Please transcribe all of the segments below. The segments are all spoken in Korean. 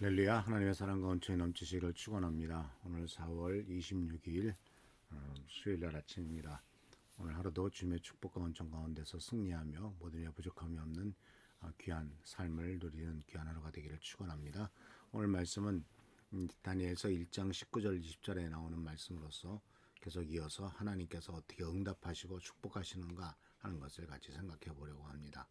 할렐루야. 하나님의 사랑과 은총이 넘치시기를 축원합니다. 오늘 4월 26일 수요일날 아침입니다. 오늘 하루도 주님의 축복과 은총 가운데서 승리하며 모든 일 부족함이 없는 귀한 삶을 누리는 귀한 하루가 되기를 축원합니다. 오늘 말씀은 다니엘서 1장 19절 20절에 나오는 말씀으로서 계속 이어서 하나님께서 어떻게 응답하시고 축복하시는가 하는 것을 같이 생각해 보려고 합니다.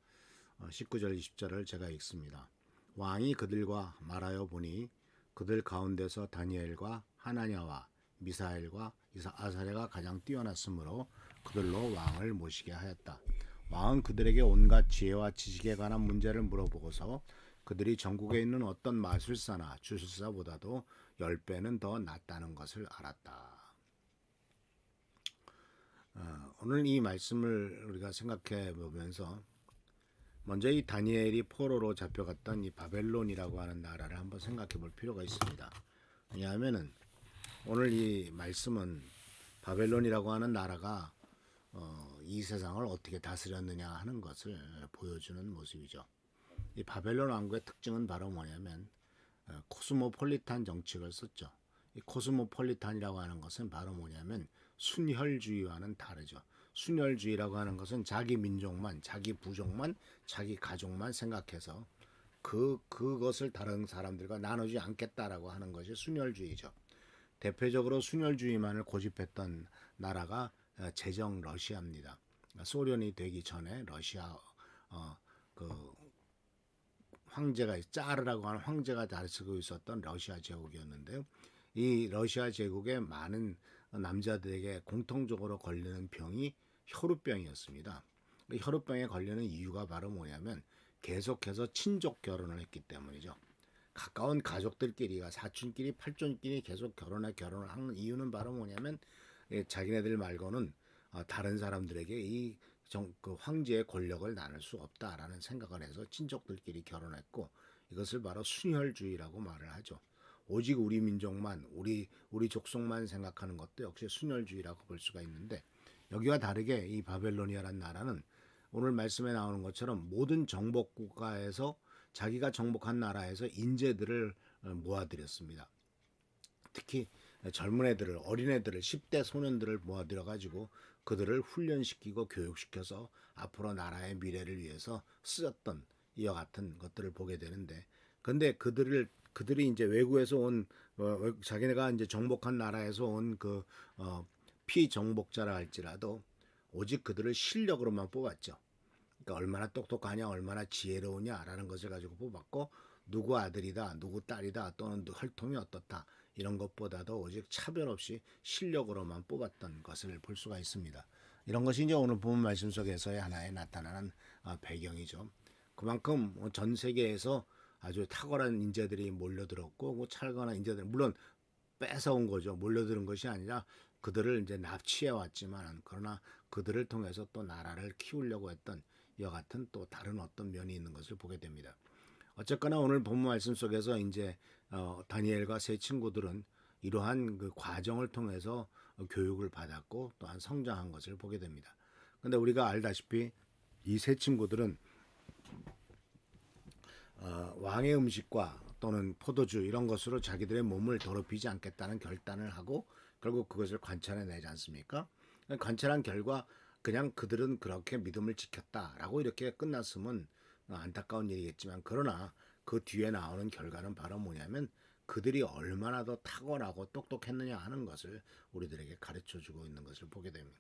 19절 20절을 제가 읽습니다. 왕이 그들과 말하여 보니 그들 가운데서 다니엘과 하나냐와 미사엘과 아사랴가 가장 뛰어났으므로 그들로 왕을 모시게 하였다. 왕은 그들에게 온갖 지혜와 지식에 관한 문제를 물어보고서 그들이 전국에 있는 어떤 마술사나 주술사보다도 10배는 더 낫다는 것을 알았다. 오늘 이 말씀을 우리가 생각해 보면서 먼저 이 다니엘이 포로로 잡혀갔던 이 바벨론이라고 하는 나라를 한번 생각해 볼 필요가 있습니다. 왜냐하면은 오늘 이 말씀은 바벨론이라고 하는 나라가 이 세상을 어떻게 다스렸느냐 하는 것을 보여주는 모습이죠. 이 바벨론 왕국의 특징은 바로 뭐냐면 코스모폴리탄 정책을 썼죠. 이 코스모폴리탄이라고 하는 것은 바로 뭐냐면 순혈주의와는 다르죠. 순혈주의라고 하는 것은 자기 민족만, 자기 부족만, 자기 가족만 생각해서 그것을 다른 사람들과 나누지 않겠다라고 하는 것이 순혈주의죠. 대표적으로 순혈주의만을 고집했던 나라가 제정 러시아입니다. 소련이 되기 전에 러시아 그 황제가 짜르라고 하는 황제가 다스리고 있었던 러시아 제국이었는데요. 이 러시아 제국의 많은 남자들에게 공통적으로 걸리는 병이 혈우병이었습니다. 혈우병에 걸리는 이유가 바로 뭐냐면 계속해서 친족 결혼을 했기 때문이죠. 가까운 가족들끼리가 사촌끼리 팔촌끼리 계속 결혼을 하는 이유는 바로 뭐냐면 자기네들 말고는 다른 사람들에게 그 황제의 권력을 나눌 수 없다라는 생각을 해서 친족들끼리 결혼했고, 이것을 바로 순혈주의라고 말을 하죠. 오직 우리 민족만, 우리 족속만 생각하는 것도 역시 순혈주의라고 볼 수가 있는데, 여기와 다르게 이 바벨로니아라는 나라는 오늘 말씀에 나오는 것처럼 모든 정복국가에서 자기가 정복한 나라에서 인재들을 모아들였습니다. 특히 젊은 애들을, 어린애들을, 10대 소년들을 모아들여 가지고 그들을 훈련시키고 교육시켜서 앞으로 나라의 미래를 위해서 쓰였던 이와 같은 것들을 보게 되는데, 근데 그들이 이제 외국에서 온 자기네가 이제 정복한 나라에서 온 피정복자라 할지라도 오직 그들을 실력으로만 뽑았죠. 그러니까 얼마나 똑똑하냐, 얼마나 지혜로우냐라는 것을 가지고 뽑았고, 누구 아들이다, 누구 딸이다, 또는 혈통이 어떻다 이런 것보다도 오직 차별 없이 실력으로만 뽑았던 것을 볼 수가 있습니다. 이런 것이 이제 오늘 본 말씀 속에서의 하나의 나타나는 배경이죠. 그만큼 전 세계에서 아주 탁월한 인재들이 몰려들었고, 찰강한 인재들, 물론 뺏어온 거죠. 몰려드는 것이 아니라 그들을 이제 납치해 왔지만, 그러나 그들을 통해서 또 나라를 키우려고 했던 이와 같은 또 다른 어떤 면이 있는 것을 보게 됩니다. 어쨌거나 오늘 본문 말씀 속에서 이제 다니엘과 세 친구들은 이러한 그 과정을 통해서 교육을 받았고 또한 성장한 것을 보게 됩니다. 그런데 우리가 알다시피 이 세 친구들은 왕의 음식과 또는 포도주 이런 것으로 자기들의 몸을 더럽히지 않겠다는 결단을 하고 결국 그것을 관찰해내지 않습니까? 관찰한 결과 그냥 그들은 그렇게 믿음을 지켰다라고 이렇게 끝났으면 안타까운 일이겠지만, 그러나 그 뒤에 나오는 결과는 바로 뭐냐면 그들이 얼마나 더 탁월하고 똑똑했느냐 하는 것을 우리들에게 가르쳐주고 있는 것을 보게 됩니다.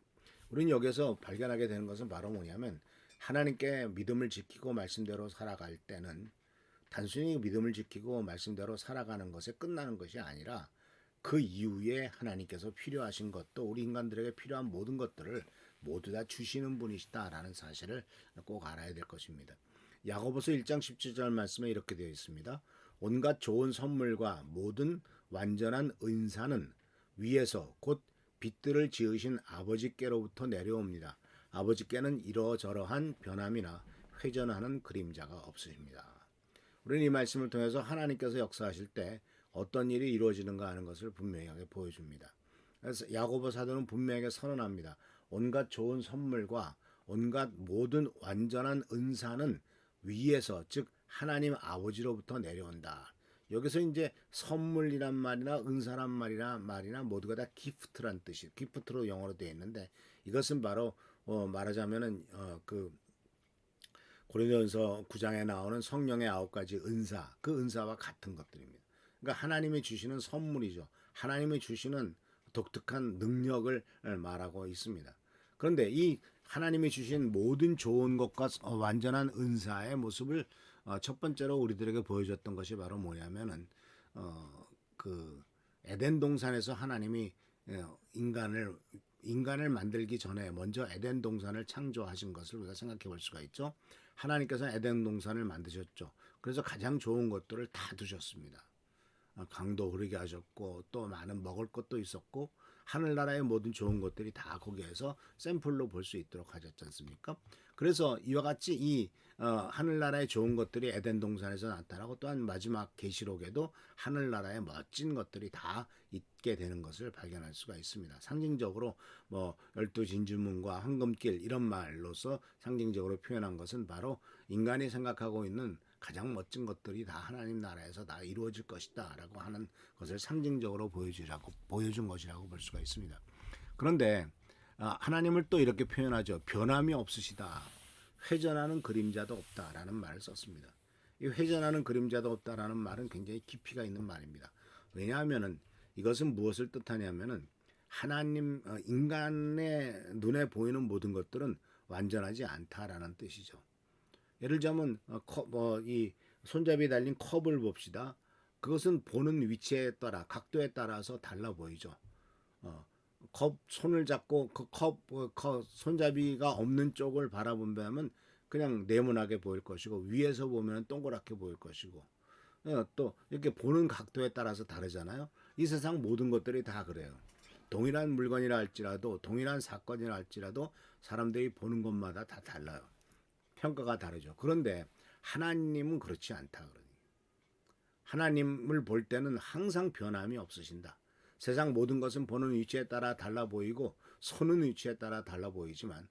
우리는 여기서 발견하게 되는 것은 바로 뭐냐면, 하나님께 믿음을 지키고 말씀대로 살아갈 때는 단순히 믿음을 지키고 말씀대로 살아가는 것에 끝나는 것이 아니라 그 이후에 하나님께서 필요하신 것도, 우리 인간들에게 필요한 모든 것들을 모두 다 주시는 분이시다라는 사실을 꼭 알아야 될 것입니다. 야고보서 1장 17절 말씀에 이렇게 되어 있습니다. 온갖 좋은 선물과 모든 완전한 은사는 위에서 곧 빛들을 지으신 아버지께로부터 내려옵니다. 아버지께는 이러저러한 변함이나 회전하는 그림자가 없으십니다. 우리는 이 말씀을 통해서 하나님께서 역사하실 때 어떤 일이 이루어지는가 하는 것을 분명하게 보여줍니다. 그래서 야고보 사도는 분명하게 선언합니다. 온갖 좋은 선물과 온갖 모든 완전한 은사는 위에서 즉 하나님 아버지로부터 내려온다. 여기서 이제 선물이란 말이나 은사란 말이나 모두가 다 기프트란 뜻이 기프트로 영어로 되어 있는데 이것은 바로 말하자면은 그 고린도전서 9장에 나오는 성령의 9가지 은사, 그 은사와 같은 것들입니다. 그러니까 하나님이 주시는 선물이죠. 하나님이 주시는 독특한 능력을 말하고 있습니다. 그런데 이 하나님이 주신 모든 좋은 것과 완전한 은사의 모습을 첫 번째로 우리들에게 보여줬던 것이 바로 뭐냐면은 그 에덴 동산에서 하나님이 인간을 만들기 전에 먼저 에덴 동산을 창조하신 것을 우리가 생각해 볼 수가 있죠. 하나님께서 에덴 동산을 만드셨죠. 그래서 가장 좋은 것들을 다 두셨습니다. 강도 흐르게 하셨고 또 많은 먹을 것도 있었고 하늘나라의 모든 좋은 것들이 다 거기에서 샘플로 볼 수 있도록 하셨지 않습니까? 그래서 이와 같이 이 하늘나라의 좋은 것들이 에덴 동산에서 나타나고 또한 마지막 계시록에도 하늘나라의 멋진 것들이 다 있게 되는 것을 발견할 수가 있습니다. 상징적으로 뭐 열두 진주문과 황금길 이런 말로서 상징적으로 표현한 것은 바로 인간이 생각하고 있는 가장 멋진 것들이 다 하나님 나라에서 다 이루어질 것이다 라고 하는 것을 상징적으로 보여준 것이라고 볼 수가 있습니다. 그런데 하나님을 또 이렇게 표현하죠. 변함이 없으시다. 회전하는 그림자도 없다라는 말을 썼습니다. 이 회전하는 그림자도 없다라는 말은 굉장히 깊이가 있는 말입니다. 왜냐하면은 이것은 무엇을 뜻하냐면은 하나님 인간의 눈에 보이는 모든 것들은 완전하지 않다라는 뜻이죠. 예를 들자면 이 손잡이에 달린 컵을 봅시다. 그것은 보는 위치에 따라 각도에 따라서 달라 보이죠. 컵 손을 잡고 컵 손잡이가 없는 쪽을 바라본다면 그냥 네모나게 보일 것이고 위에서 보면 동그랗게 보일 것이고 또 이렇게 보는 각도에 따라서 다르잖아요. 이 세상 모든 것들이 다 그래요. 동일한 물건이라 할지라도 동일한 사건이라 할지라도 사람들이 보는 것마다 다 달라요. 평가가 다르죠. 그런데 하나님은 그렇지 않다. 하나님을 볼 때는 항상 변함이 없으신다. 세상 모든 것은 보는 위치에 따라 달라 보이고 서는 위치에 따라 달라 보이지만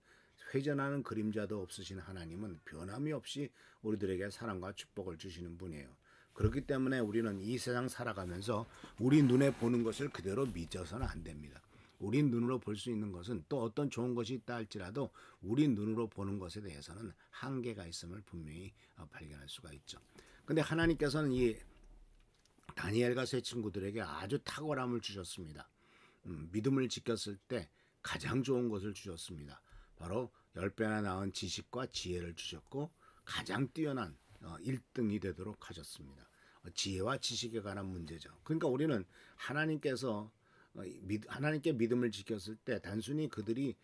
회전하는 그림자도 없으신 하나님은 변함이 없이 우리들에게 사랑과 축복을 주시는 분이에요. 그렇기 때문에 우리는 이 세상 살아가면서 우리 눈에 보는 것을 그대로 믿어서는 안 됩니다. 우리 눈으로 볼 수 있는 것은 또 어떤 좋은 것이 있다 할지라도 우리 눈으로 보는 것에 대해서는 한계가 있음을 분명히 발견할 수가 있죠. 근데 하나님께서는 이 다니엘과 세 친구들에게 아주 탁월함을 주셨습니다. 믿음을 지켰을 때 가장 좋은 것을 주셨습니다. 바로 10배나 나은 지식과 지혜를 주셨고 가장 뛰어난 1등이 되도록 하셨습니다. 지혜와 지식에 관한 문제죠. 그러니까 우리는 하나님께 믿음을 지켰을 때 단순히 그들이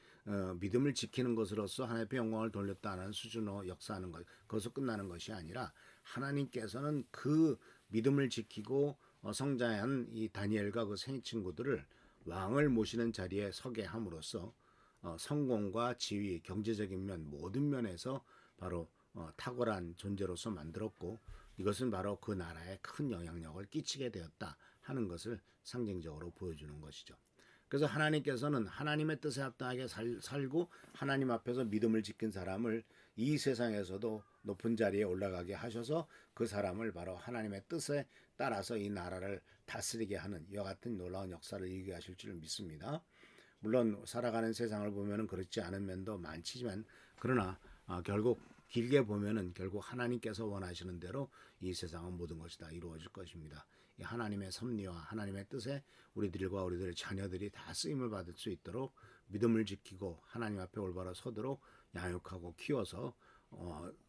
믿음을 지키는 것으로서 하나님의 영광을 돌렸다는 수준으로 역사하는 것, 그것으로 끝나는 것이 아니라 하나님께서는 그 믿음을 지키고 성장한 이 다니엘과 그 세 친구들을 왕을 모시는 자리에 서게 함으로써 성공과 지위, 경제적인 면 모든 면에서 바로 탁월한 존재로서 만들었고 이것은 바로 그 나라에 큰 영향력을 끼치게 되었다 하는 것을 상징적으로 보여주는 것이죠. 그래서 하나님께서는 하나님의 뜻에 합당하게 살고 하나님 앞에서 믿음을 지킨 사람을 이 세상에서도 높은 자리에 올라가게 하셔서 그 사람을 바로 하나님의 뜻에 따라서 이 나라를 다스리게 하는 이와 같은 놀라운 역사를 이루게 하실 줄 믿습니다. 물론 살아가는 세상을 보면은 그렇지 않은 면도 많지만 그러나 결국 길게 보면은 결국 하나님께서 원하시는 대로 이 세상은 모든 것이 다 이루어질 것입니다. 이 하나님의 섭리와 하나님의 뜻에 우리들과 우리들의 자녀들이 다 쓰임을 받을 수 있도록 믿음을 지키고 하나님 앞에 올바로 서도록 양육하고 키워서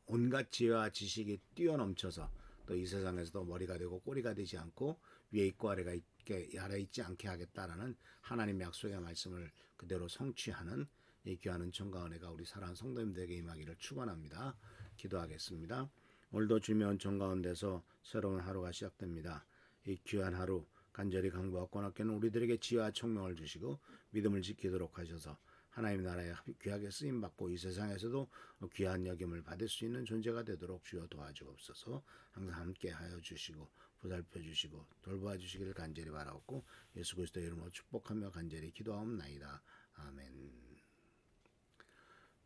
온갖 지혜와 지식이 뛰어넘쳐서 또 이 세상에서도 머리가 되고 꼬리가 되지 않고 위에 있고 아래 있지 않게 하겠다라는 하나님의 약속의 말씀을 그대로 성취하는 이 귀한 은총과 은혜가 우리 사랑하는 성도님들에게 임하기를 축원합니다. 기도하겠습니다. 오늘도 주님의 은총 가운데서 새로운 하루가 시작됩니다. 이 귀한 하루 간절히 강구하고 학교는 우리들에게 지혜와 총명을 주시고 믿음을 지키도록 하셔서 하나님 나라에 귀하게 쓰임 받고 이 세상에서도 귀한 여김을 받을 수 있는 존재가 되도록 주여 도와주옵소서. 항상 함께 하여 주시고 보살펴 주시고 돌보아 주시기를 간절히 바라옵고 예수 그리스도의 이름으로 축복하며 간절히 기도하옵나이다. 아멘.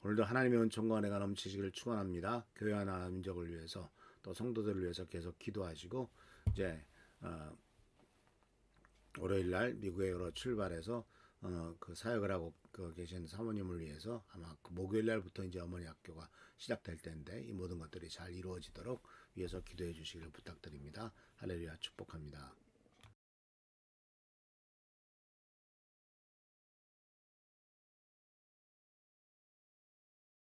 오늘도 하나님의 은총과 은혜가 넘치시기를 축원합니다. 교회와 나라 민족을 위해서 또 성도들을 위해서 계속 기도하시고 이제 월요일 날 미국으로 출발해서 그 사역을 하고 계신 사모님을 위해서 아마 그 목요일 날부터 이제 어머니 학교가 시작될 텐데 이 모든 것들이 잘 이루어지도록 위해서 기도해 주시기를 부탁드립니다. 할렐루야 축복합니다.